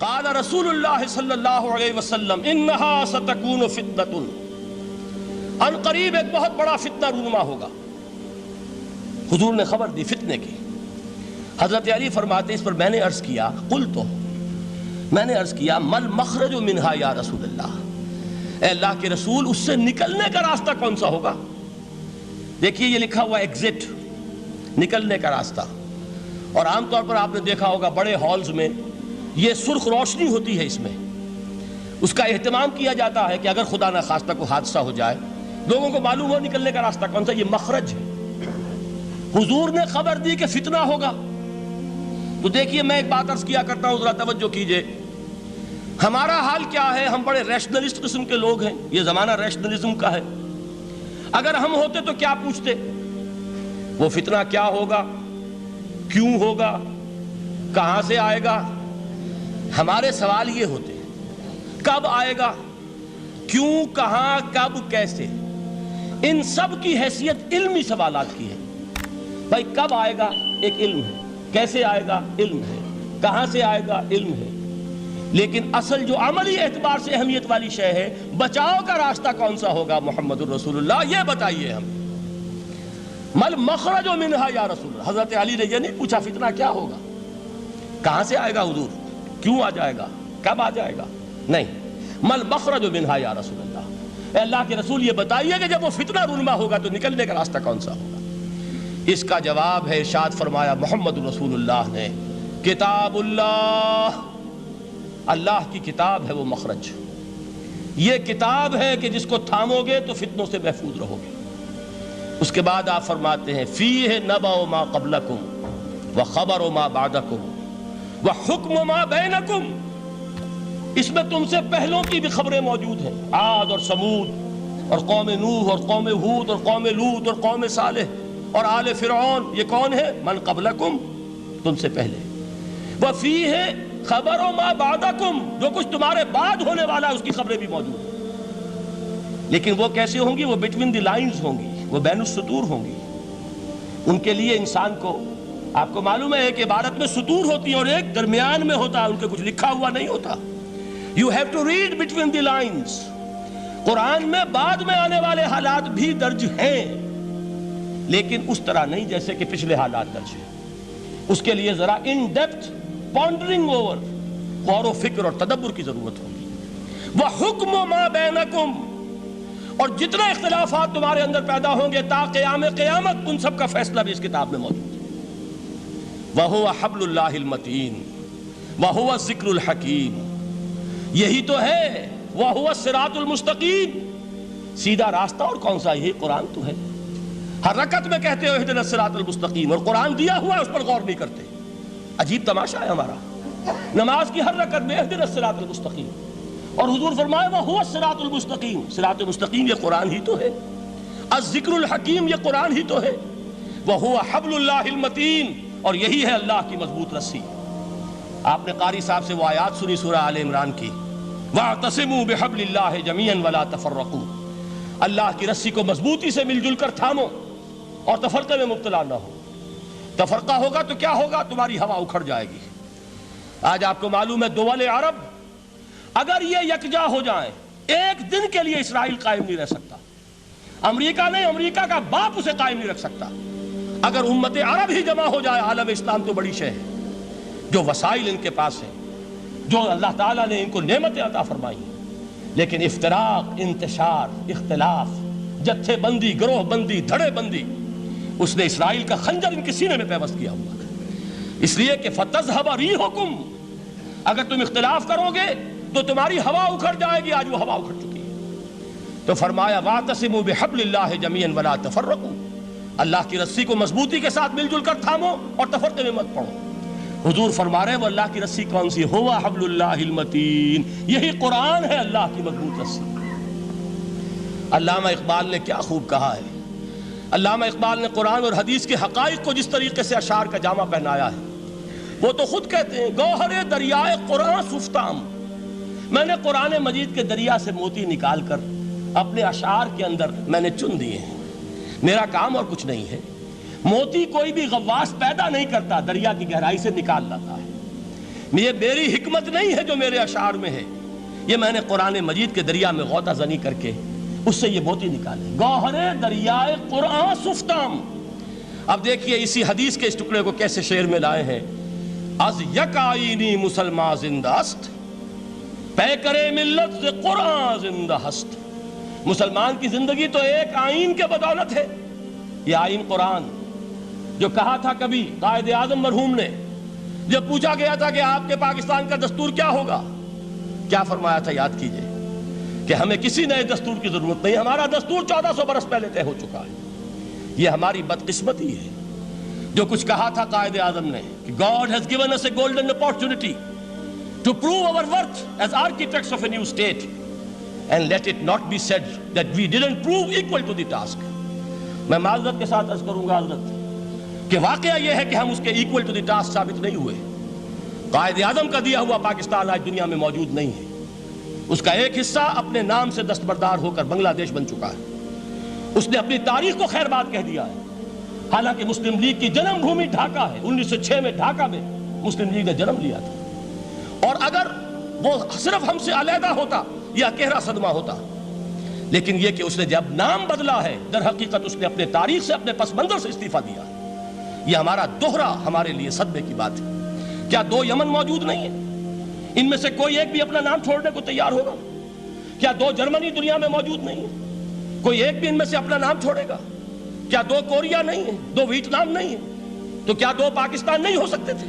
قال رسول اللہ صلی اللہ علیہ وسلم انہا ستکون فتنۃ، ان قریب ایک بہت بڑا فتنہ رونما ہوگا۔ حضور نے خبر دی فتنے کی۔ حضرت علی فرماتے اس پر میں نے عرض کیا، قلت، میں نے عرض کیا مل مخرج منہا یا رسول اللہ، اے اللہ کے رسول اس سے نکلنے کا راستہ کون سا ہوگا؟ دیکھیے یہ لکھا ہوا ایگزٹ، نکلنے کا راستہ، اور عام طور پر آپ نے دیکھا ہوگا بڑے ہالز میں یہ سرخ روشنی ہوتی ہے، اس میں اس کا اہتمام کیا جاتا ہے کہ اگر خدا نہ خواستہ کوئی حادثہ ہو جائے لوگوں کو معلوم ہو نکلنے کا راستہ کون سا، یہ مخرج ہے۔ حضور نے خبر دی کہ فتنہ ہوگا۔ تو دیکھیے میں ایک بات عرض کیا کرتا ہوں، ذرا توجہ کیجئے، ہمارا حال کیا ہے؟ ہم بڑے ریشنلسٹ قسم کے لوگ ہیں، یہ زمانہ ریشنلزم کا ہے۔ اگر ہم ہوتے تو کیا پوچھتے؟ وہ فتنہ کیا ہوگا، کیوں ہوگا، کہاں سے آئے گا؟ ہمارے سوال یہ ہوتے ہیں، کب آئے گا، کیوں، کہاں، کب، کیسے؟ ان سب کی حیثیت علمی سوالات کی ہے۔ بھائی کب آئے گا ایک علم ہے، کیسے آئے گا علم ہے، کہاں سے آئے گا علم ہے، لیکن اصل جو عملی اعتبار سے اہمیت والی شے ہے، بچاؤ کا راستہ کون سا ہوگا محمد الرسول اللہ، یہ بتائیے ہم۔ مل مخرج منہا یا رسول اللہ، حضرت علی نے یہ نہیں پوچھا فتنہ کیا ہوگا، کہاں سے آئے گا حضور، کیوں آ جائے گا، کب آ جائے گا، نہیں، مل مخرج منہا یا رسول اللہ، اے اللہ کے رسول یہ بتائیے کہ جب وہ فتنہ رونما ہوگا تو نکلنے کا راستہ کون سا ہوگا؟ اس کا جواب ہے، ارشاد فرمایا محمد رسول اللہ نے، کتاب اللہ، اللہ کی کتاب ہے وہ مخرج، یہ کتاب ہے کہ جس کو تھامو گے تو فتنوں سے محفوظ رہو گے۔ اس کے بعد آپ فرماتے ہیں فیہ نبأ ما قبلکم وخبر ما بعدکم وحکم ما بینکم، اس میں تم سے پہلوں کی بھی خبریں موجود ہیں، عاد اور سمود اور قوم نوح اور قوم ہود اور قوم لوط اور قوم صالح اور آل فرعون، یہ کون ہے؟ من قبلکم، تم سے پہلے، وفیہ خبر ما بعدکم، جو کچھ تمہارے بعد ہونے والا ہے اس کی خبریں بھی موجود ہیں، لیکن وہ کیسے ہوں گی؟ وہ بٹوین دی لائنز ہوں گی، وہ بین السطور ہوں گی۔ ان کے لیے انسان کو، آپ کو معلوم ہے کہ عبارت میں سطور ہوتی ہیں اور ایک درمیان میں ہوتا ہے، ان کے کچھ لکھا ہوا نہیں ہوتا۔ You have to read between the lines۔ قرآن میں بعد میں آنے والے حالات بھی درج ہیں، لیکن اس طرح نہیں جیسے کہ پچھلے حالات درج ہیں۔ اس کے لیے ذرا ان ڈیپتھ پونڈرنگ اوور، غور و فکر اور تدبر کی ضرورت ہوگی۔ وَحُكْمُ مَا بَيْنَكُمْ، اور جتنے اختلافات تمہارے اندر پیدا ہوں گے تا قیام قیامت، ان سب کا فیصلہ بھی اس کتاب میں موجود ہے۔ وَهُوَ حَبْلُ اللَّهِ الْمَتِينُ وَهُوَ الذِّكْرُ الْحَكِيمُ، یہی تو ہے، وَهُوَ الصِّرَاطُ الْمُسْتَقِيمُ، سیدھا راستہ اور کون سا؟ یہی قرآن تو ہے۔ ہر رکعت میں کہتے ہو اہدنا الصراط المستقیم، اور قرآن دیا ہوا ہے اس پر غور نہیں کرتے۔ عجیب تماشا ہے ہمارا، نماز کی ہر رکعت میں اہدنا الصراط المستقیم، اور حضور فرمائے وَهُوَ الصراط المستقیم، صراط مستقیم یہ قرآن ہی تو ہے، الذکر الحکیم یہ قرآن ہی تو ہے، وَهُوَ حَبْلُ اللَّهِ الْمَتِينُ، اور یہی ہے اللہ کی مضبوط رسی۔ آپ نے قاری صاحب سے وہ آیات سنی سورہ آل عمران کی، وَاعْتَصِمُوا بِحَبْلِ اللَّهِ جَمِيعًا وَلَا تَفَرَّقُوا، اللہ کی رسی کو مضبوطی سے مل جل کر تھامو اور تفرقے میں مبتلا نہ ہو۔ تفرقہ ہوگا تو کیا ہوگا؟ تمہاری ہوا اکھڑ جائے گی۔ آج آپ کو معلوم ہے دول عرب اگر یہ یکجا ہو جائیں، ایک دن کے لیے اسرائیل قائم نہیں رہ سکتا، امریکہ نہیں، امریکہ کا باپ اسے قائم نہیں رکھ سکتا۔ اگر امت عرب ہی جمع ہو جائے، عالم اسلام تو بڑی شے ہے، جو وسائل ان کے پاس ہیں، جو اللہ تعالیٰ نے ان کو نعمتیں عطا فرمائی ہیں، لیکن افتراق، انتشار، اختلاف، جتھے بندی، گروہ بندی، دھڑے بندی، اس نے اسرائیل کا خنجر ان کے سینے میں پیوست کیا ہوا ہے۔ اس لیے کہ فَتَذْهَبَ رِيحُكُمْ، اگر تم اختلاف کرو گے تو تمہاری ہوا اکھڑ جائے گی، آج وہ ہوا اکھڑ چکی ہے۔ تو فرمایا وَاعْتَصِمُوا بِحَبْلِ اللَّهِ جَمِيعًا وَلَا تَفَرَّقُوا، اللہ کی رسی کو مضبوطی کے ساتھ مل جل کر تھامو اور تفرقے میں مت پڑو۔ حضور فرما رہے ہیں وہ اللہ کی رسی کون سی؟ هُوَ حَبْلُ اللَّهِ الْمَتِينُ، یہی قرآن ہے اللہ کی مضبوط رسی۔ علامہ اقبال نے کیا خوب کہا ہے، علامہ اقبال نے قرآن اور حدیث کے حقائق کو جس طریقے سے اشعار کا جامع پہنایا ہے، وہ تو خود کہتے ہیں گوہر دریائے قرآن سفتام، میں نے قرآن مجید کے دریا سے موتی نکال کر اپنے اشعار کے اندر میں نے چن دیے ہیں، میرا کام اور کچھ نہیں ہے۔ موتی کوئی بھی غواص پیدا نہیں کرتا، دریا کی گہرائی سے نکال لاتا ہے، یہ میری حکمت نہیں ہے جو میرے اشعار میں ہے، یہ میں نے قرآن مجید کے دریا میں غوطہ زنی کر کے اس سے یہ موتی نکالے، گوہر دریائے قرآن سفتام۔ اب دیکھیے اسی حدیث کے اس ٹکڑے کو کیسے شعر میں لائے ہیں۔ از یک آئینی مسلمان زندہ است، پیکرے ملت سے قرآن زندہ ہست۔ مسلمان کی زندگی تو ایک آئین کے بدولت ہے، یہ آئین قرآن، جو کہا تھا کبھی قائد اعظم مرحوم نے جب پوچھا گیا تھا کہ آپ کے پاکستان کا دستور کیا ہوگا، کیا فرمایا تھا یاد کیجئے کہ ہمیں کسی نئے دستور کی ضرورت نہیں، ہمارا دستور 1400 برس پہلے طے ہو چکا ہے۔ یہ ہماری بدقسمتی ہے جو کچھ کہا تھا قائد اعظم نے کہ God has given us a golden opportunity to prove our worth as architects of a new state and let it not be said that we didn't prove equal to the task۔ میں معذرت کے ساتھ عرض کروں گا حضرت کہ واقعہ یہ ہے کہ ہم اس کے equal to the task ثابت نہیں ہوئے۔ قائد اعظم کا دیا ہوا پاکستان آج دنیا میں موجود نہیں ہے، اس کا ایک حصہ اپنے نام سے دستبردار ہو کر بنگلہ دیش بن چکا ہے، اس نے اپنی تاریخ کو خیر بات کہہ دیا ہے، حالانکہ مسلم لیگ کی جنم بھومی ڈھاکہ ہے، 1906 میں ڈھاکہ میں مسلم لیگ نے جنم لیا تھا، اور اگر وہ صرف ہم سے علیحدہ ہوتا یہ اکیرا صدمہ ہوتا، لیکن یہ کہ اس نے جب نام بدلا ہے در حقیقت اس نے اپنے تاریخ سے اپنے پس منظر سے استعفیٰ دیا ہے۔ یہ ہمارا دوہرا ہمارے لیے صدمے کی بات ہے۔ کیا 2 یمن موجود نہیں ہیں؟ ان میں سے کوئی ایک بھی اپنا نام چھوڑنے کو تیار ہوگا؟ کیا 2 جرمنی دنیا میں موجود نہیں ہیں؟ کوئی ایک بھی ان میں سے اپنا نام چھوڑے گا؟ کیا 2 کوریا نہیں ہیں؟ 2 ویتنام نہیں ہیں؟ تو کیا 2 پاکستان نہیں ہو سکتے تھے؟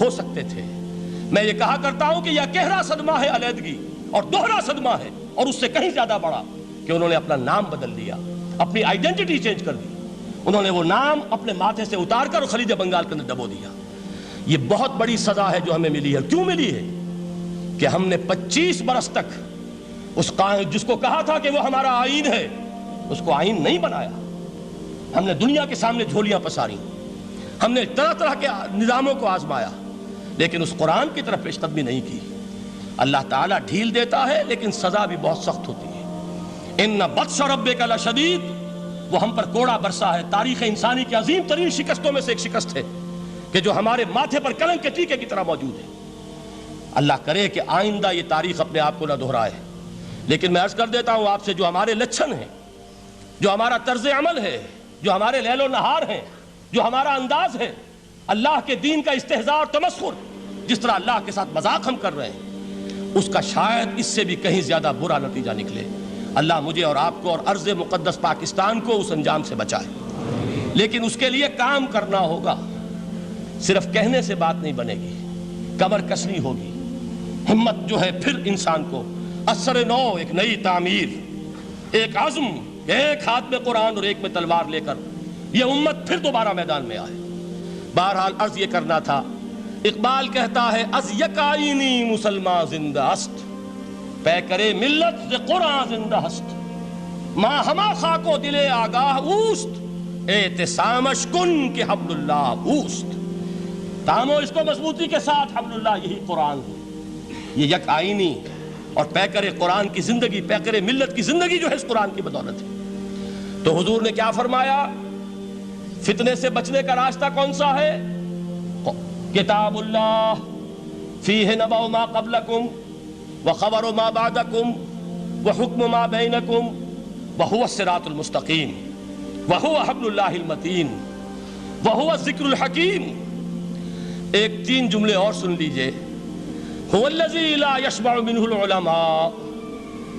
ہو سکتے تھے۔ میں یہ کہا کرتا ہوں کہ یہ گہرا صدمہ ہے علیحدگی، اور دوہرا صدمہ ہے، اور اس سے کہیں زیادہ بڑا کہ انہوں نے اپنا نام بدل دیا، اپنی آئیڈینٹی چینج کر دی، انہوں نے وہ نام اپنے ماتھے سے اتار کر خلیج بنگال کے اندر دبو دیا۔ یہ بہت بڑی سزا ہے جو ہمیں ملی ہے۔ کیوں ملی ہے؟ کہ ہم نے 25 برس تک اس قائد جس کو کہا تھا کہ وہ ہمارا آئین ہے، اس کو آئین نہیں بنایا۔ ہم نے دنیا کے سامنے جھولیاں پساری، ہم نے طرح طرح کے نظاموں کو آزمایا، لیکن اس قرآن کی طرف پیش قدمی نہیں کی۔ اللہ تعالیٰ ڈھیل دیتا ہے لیکن سزا بھی بہت سخت ہوتی ہے۔ ان بطش ربک لشدید، وہ ہم پر کوڑا برسا ہے۔ تاریخ انسانی کی عظیم ترین شکستوں میں سے ایک شکست ہے کہ جو ہمارے ماتھے پر کلنک کے ٹیکے کی طرح موجود ہے۔ اللہ کرے کہ آئندہ یہ تاریخ اپنے آپ کو نہ دہرائے، لیکن میں عرض کر دیتا ہوں آپ سے، جو ہمارے لچھن ہیں، جو ہمارا طرز عمل ہے، جو ہمارے لیل و نہار ہیں، جو ہمارا انداز ہے، اللہ کے دین کا استہزاء اور تمسخر، جس طرح اللہ کے ساتھ مذاق ہم کر رہے ہیں، اس کا شاید اس سے بھی کہیں زیادہ برا نتیجہ نکلے۔ اللہ مجھے اور آپ کو اور ارض مقدس پاکستان کو اس انجام سے بچائے، لیکن اس کے لیے کام کرنا ہوگا۔ صرف کہنے سے بات نہیں بنے گی، کمر کسنی ہوگی، ہمت جو ہے پھر انسان کو اثر نو، ایک نئی تعمیر، ایک عزم، ایک ہاتھ میں قرآن اور ایک میں تلوار لے کر یہ امت پھر دوبارہ میدان میں آئے۔ بہرحال عرض یہ کرنا تھا، اقبال کہتا ہے از یک آئینی مسلمان زندہ است، پیکرے ملت سے قرآن زندہ ہست، ماں ہما خاک و دل آگاہ اوست، اعتصامش کن کہ حبل اللہ اوست۔ تامو اس کو مضبوطی کے ساتھ، حبل اللہ یہی قرآن ہے۔ یہ یک آئینی اور پیکر قرآن کی زندگی، پیکر ملت کی زندگی جو ہے اس قرآن کی بدولت ہے۔ تو حضور نے کیا فرمایا؟ فتنے سے بچنے کا راستہ کون سا ہے؟ کتاب اللہ فیہ نبأ ما قبلکم وخبر ما بعدکم وحکم ما بینکم وہو الصراط المستقیم وہو حبل اللہ المتین وہو الذکر الحکیم۔ ایک 3 جملے اور سن لیجئے۔ هو الذی لا یشبع منہ العلماء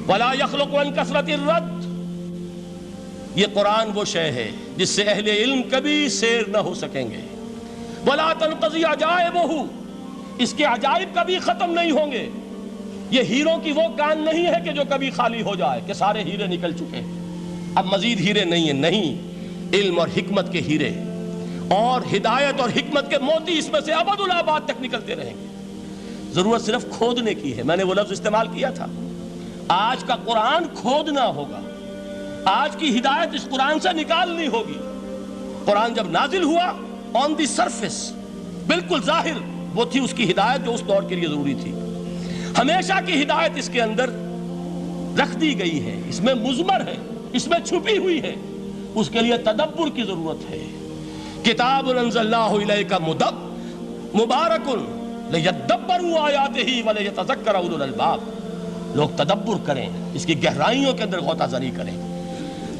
ولا یخلق عن کثرت الرد۔ یہ قرآن وہ شے ہے جس سے اہل علم کبھی سیر نہ ہو سکیں گے۔ ولا تنقضی عجائبہ، اس کے عجائب کبھی ختم نہیں ہوں گے۔ یہ ہیروں کی وہ کان نہیں ہے کہ جو کبھی خالی ہو جائے کہ سارے ہیرے نکل چکے، اب مزید ہیرے نہیں ہیں، نہیں، علم اور حکمت کے ہیرے اور ہدایت اور حکمت کے موتی اس میں سے ابد الآباد تک نکلتے رہیں گے۔ ضرورت صرف کھودنے کی ہے۔ میں نے وہ لفظ استعمال کیا تھا، آج کا قرآن کھودنا ہوگا، آج کی ہدایت اس قرآن سے نکالنی ہوگی۔ قرآن جب نازل ہوا آن دی سرفیس، بالکل ظاہر وہ تھی اس کی ہدایت جو اس دور کے لیے ضروری تھی۔ ہمیشہ کی ہدایت اس کے اندر رکھ دی گئی ہے، اس میں مضمر ہے، اس میں چھپی ہوئی ہے، اس کے لیے تدبر کی ضرورت ہے۔ کتاب انزلناہ الیک مبارک لِيَدَّبَّرُوا آیَاتِهِ وَلِيَتَذَكَّرَ أُولُو الْأَلْبَابِ، لوگ تدبر کریں، اس کی گہرائیوں کے اندر غوطہ زنی کریں۔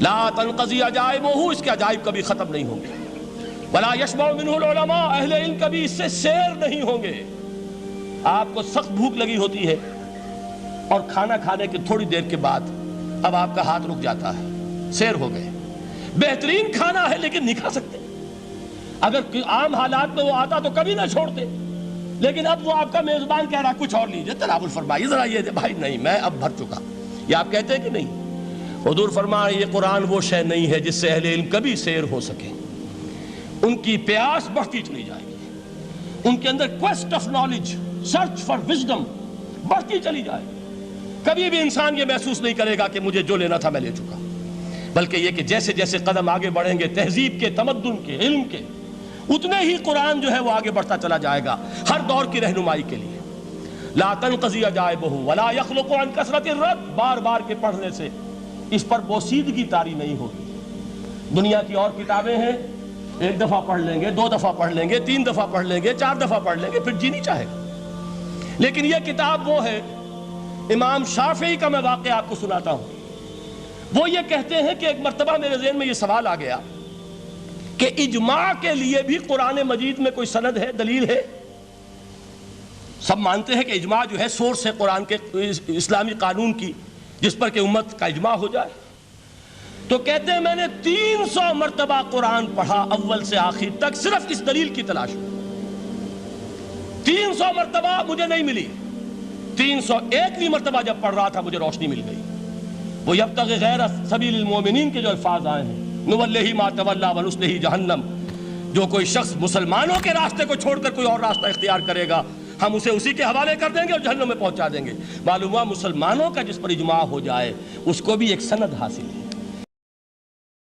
لا تنقضی عجائبہ، اس کے عجائب کبھی ختم نہیں ہوں گے۔ ولا یشبع منہ العلماء، اہل علم کبھی اس سے سیر نہیں ہوں گے۔ آپ کو سخت بھوک لگی ہوتی ہے اور کھانا کھانے کے تھوڑی دیر کے بعد اب آپ کا ہاتھ رک جاتا ہے، سیر ہو گئے، بہترین کھانا ہے لیکن نہیں کھا سکتے۔ اگر عام حالات میں وہ آتا تو کبھی نہ چھوڑتے، لیکن اب وہ آپ کا میزبان کہہ رہا کچھ اور لیجیے، تناول فرمائیے ذرا یہ دے، بھائی نہیں میں اب بھر چکا، یہ آپ کہتے ہیں کہ نہیں؟ حضور فرمایا یہ قرآن وہ شے نہیں ہے جس سے اہل علم کبھی سیر ہو سکے، ان کی پیاس بڑھتی چلی جائے گی، ان کے اندر quest of knowledge, search for wisdom بڑھتی چلی جائے گی۔ کبھی بھی انسان یہ محسوس نہیں کرے گا کہ مجھے جو لینا تھا میں لے چکا، بلکہ یہ کہ جیسے جیسے قدم آگے بڑھیں گے تہذیب کے، تمدن کے، علم کے، اتنے ہی قرآن جو ہے وہ آگے بڑھتا چلا جائے گا ہر دور کی رہنمائی کے لیے۔ لا تنقضی عجائبہ ولا یخلق عن کثرت الرد، بار بار کے پڑھنے سے اس پر بوسیدگی طاری نہیں ہوگی۔ دنیا کی اور کتابیں ہیں، ایک دفعہ پڑھ لیں گے، دو دفعہ پڑھ لیں گے، تین دفعہ پڑھ لیں گے، چار دفعہ پڑھ لیں گے، پھر جی نہیں چاہے گا۔ لیکن یہ کتاب وہ ہے، امام شافعی کا میں واقعہ آپ کو سناتا ہوں۔ وہ یہ کہتے ہیں کہ ایک مرتبہ میرے ذہن میں یہ سوال آ گیا کہ اجماع کے لیے بھی قرآن مجید میں کوئی سند ہے، دلیل ہے؟ سب مانتے ہیں کہ اجماع جو ہے سورس ہے قرآن کے اسلامی قانون کی، جس پر کہ امت کا اجماع ہو جائے۔ تو کہتے ہیں میں نے 300 مرتبہ قرآن پڑھا اول سے آخر تک، صرف اس دلیل کی تلاش میں۔ 300 مرتبہ مجھے نہیں ملی، 301ویں مرتبہ جب پڑھ رہا تھا مجھے روشنی مل گئی۔ وہ یبتغی غیر سبیل المومنین کے جو الفاظ آئے ہیں، نولہ ما تولی ونصلہ جہنم، جو کوئی شخص مسلمانوں کے راستے کو چھوڑ کر کوئی اور راستہ اختیار کرے گا ہم اسے اسی کے حوالے کر دیں گے اور جہنم میں پہنچا دیں گے۔ معلوم ہوا مسلمانوں کا جس پر اجماع ہو جائے اس کو بھی ایک سند حاصل ہے۔